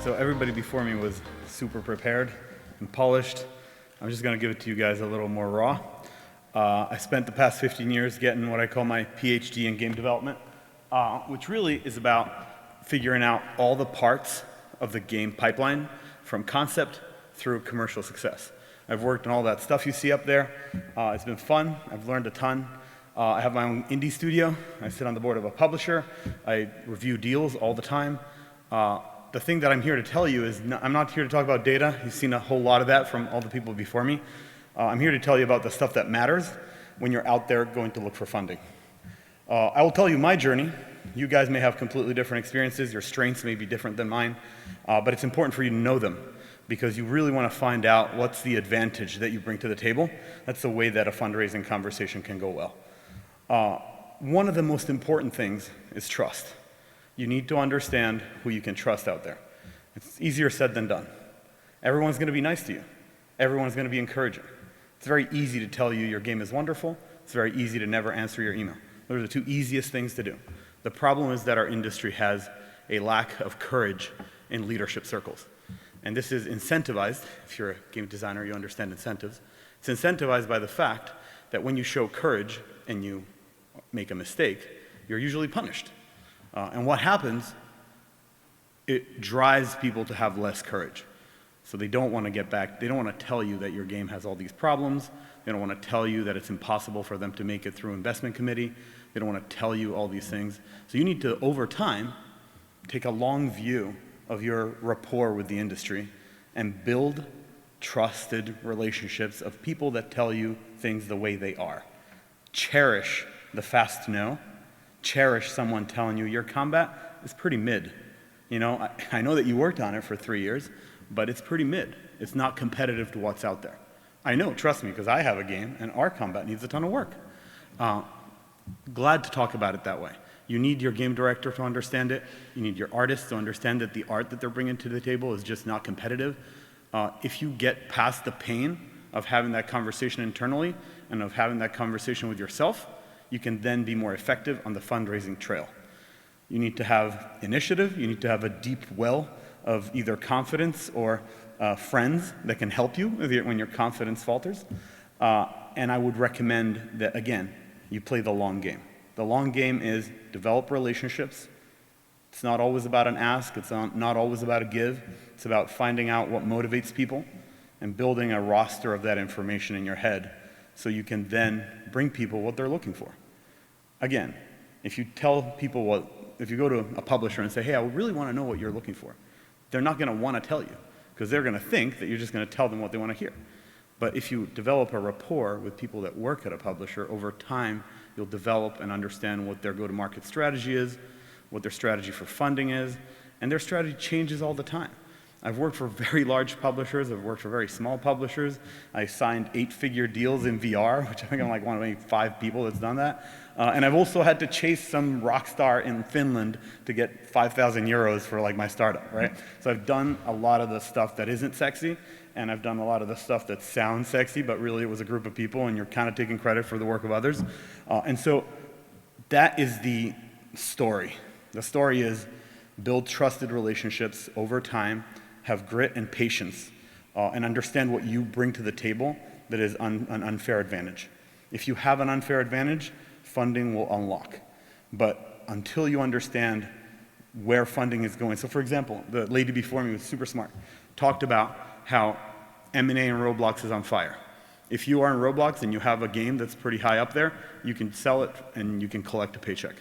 So everybody before me was super prepared and polished. I'm just going to give it to you guys a little more raw. I spent the past 15 years getting what I call my PhD in game development, which really is about figuring out all the parts of the game pipeline from concept through commercial success. I've worked on all that stuff you see up there. It's been fun. I've learned a ton. I have my own indie studio. I sit on the board of a publisher. I review deals all the time. The thing that I'm here to tell you is I'm not here to talk about data. You've seen a whole lot of that from all the people before me. I'm here to tell you about the stuff that matters when you're out there going to look for funding. I will tell you my journey. You guys may have completely different experiences. Your strengths may be different than mine, but it's important for you to know them because you really want to find out what's the advantage that you bring to the table. That's the way that a fundraising conversation can go well. One of the most important things is trust. You need to understand who you can trust out there. It's easier said than done. Everyone's going to be nice to you. Everyone's going to be encouraging. It's very easy to tell you your game is wonderful. It's very easy to never answer your email. Those are the two easiest things to do. The problem is that our industry has a lack of courage in leadership circles. And this is incentivized. If you're a game designer, you understand incentives. It's incentivized by the fact that when you show courage and you make a mistake, you're usually punished. And what happens, it drives people to have less courage. So they don't want to get back, they don't want to tell you that your game has all these problems. They don't want to tell you that it's impossible for them to make it through investment committee. They don't want to tell you all these things. So you need to, over time, take a long view of your rapport with the industry and build trusted relationships of people that tell you things the way they are. Cherish the fast no. Cherish someone telling you your combat is pretty mid. You know, I know that you worked on it for 3 years, but it's pretty mid. It's not competitive to what's out there. I know, trust me, because I have a game and our combat needs a ton of work. Glad to talk about it that way. You need your game director to understand it. You need your artists to understand that the art that they're bringing to the table is just not competitive. If you get past the pain of having that conversation internally and of having that conversation with yourself, you can then be more effective on the fundraising trail. You need to have initiative. You need to have a deep well of either confidence or friends that can help you when your confidence falters. And I would recommend that, again, you play the long game. The long game is develop relationships. It's not always about an ask. It's not always about a give. It's about finding out what motivates people and building a roster of that information in your head so you can then bring people what they're looking for. Again, if you tell people if you go to a publisher and say, hey, I really want to know what you're looking for, they're not going to want to tell you because they're going to think that you're just going to tell them what they want to hear. But if you develop a rapport with people that work at a publisher, over time, you'll develop and understand what their go-to-market strategy is, what their strategy for funding is, and their strategy changes all the time. I've worked for very large publishers. I've worked for very small publishers. I signed 8-figure deals in VR, which I think I'm like one of maybe 5 people that's done that. And I've also had to chase some rock star in Finland to get 5,000 euros for like my startup, right? So I've done a lot of the stuff that isn't sexy, and I've done a lot of the stuff that sounds sexy, but really it was a group of people, and you're kind of taking credit for the work of others. And so that is the story. The story is build trusted relationships over time, have grit and patience, and understand what you bring to the table that is an unfair advantage. If you have an unfair advantage, funding will unlock. But until you understand where funding is going. So for example, the lady before me was super smart, talked about how M&A in Roblox is on fire. If you are in Roblox and you have a game that's pretty high up there, you can sell it and you can collect a paycheck.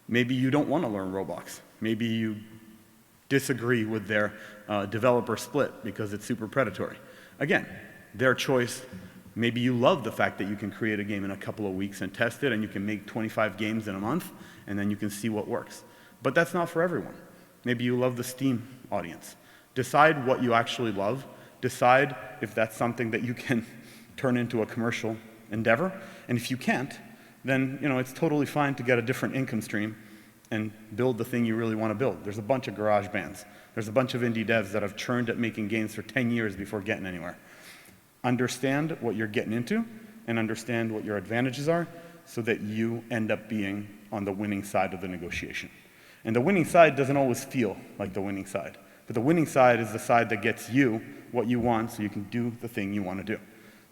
Maybe you don't want to learn Roblox. Maybe you disagree with their developer split because it's super predatory. Again, their choice. Maybe you love the fact that you can create a game in a couple of weeks and test it, and you can make 25 games in a month, and then you can see what works. But that's not for everyone. Maybe you love the Steam audience. Decide what you actually love. Decide if that's something that you can turn into a commercial endeavor. And if you can't, then it's totally fine to get a different income stream and build the thing you really want to build. There's a bunch of garage bands. There's a bunch of indie devs that have churned at making games for 10 years before getting anywhere. Understand what you're getting into and understand what your advantages are so that you end up being on the winning side of the negotiation. And the winning side doesn't always feel like the winning side. But the winning side is the side that gets you what you want so you can do the thing you want to do.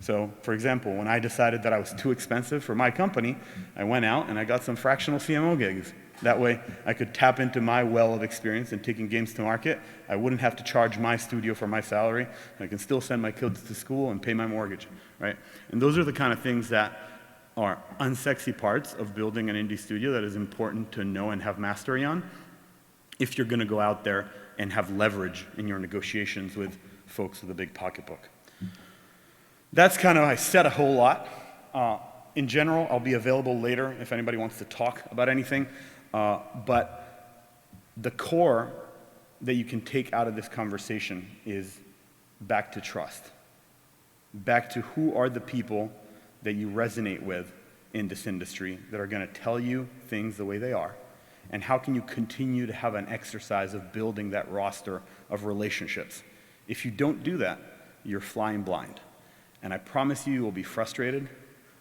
So, for example, when I decided that I was too expensive for my company, I went out and I got some fractional CMO gigs. That way, I could tap into my well of experience in taking games to market. I wouldn't have to charge my studio for my salary. I can still send my kids to school and pay my mortgage, right? And those are the kind of things that are unsexy parts of building an indie studio that is important to know and have mastery on if you're going to go out there and have leverage in your negotiations with folks with a big pocketbook. That's kind of, I said a whole lot. In general, I'll be available later if anybody wants to talk about anything. But the core that you can take out of this conversation is back to trust. Back to who are the people that you resonate with in this industry that are going to tell you things the way they are, and how can you continue to have an exercise of building that roster of relationships. If you don't do that, you're flying blind. And I promise you will be frustrated.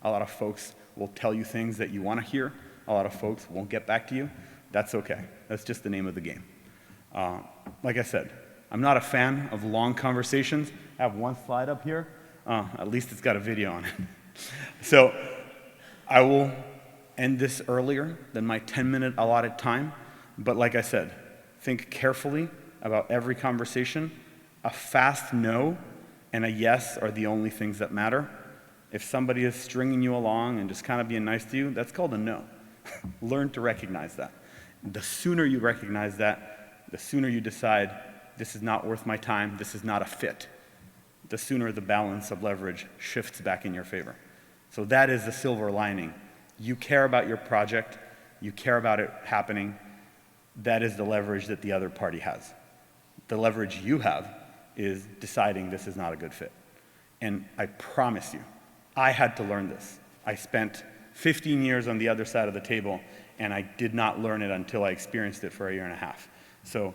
A lot of folks will tell you things that you want to hear. A lot of folks won't get back to you. That's okay. That's just the name of the game. Like I said, I'm not a fan of long conversations. I have one slide up here. At least it's got a video on it. So I will end this earlier than my 10-minute allotted time. But like I said, think carefully about every conversation. A fast no and a yes are the only things that matter. If somebody is stringing you along and just kind of being nice to you, that's called a no. Learn to recognize that. The sooner you recognize that, the sooner you decide, this is not worth my time, this is not a fit, the sooner the balance of leverage shifts back in your favor. So that is the silver lining. You care about your project, you care about it happening, that is the leverage that the other party has. The leverage you have is deciding this is not a good fit. And I promise you, I had to learn this. I spent 15 years on the other side of the table, and I did not learn it until I experienced it for a year and a half. So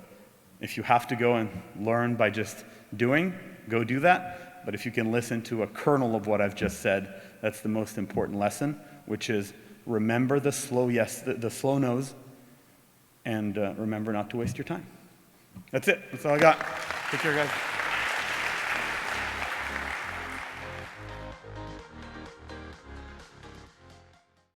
if you have to go and learn by just doing, go do that. But if you can listen to a kernel of what I've just said, that's the most important lesson, which is remember the slow yes, the slow no's, and remember not to waste your time. That's it. That's all I got. Take care, guys.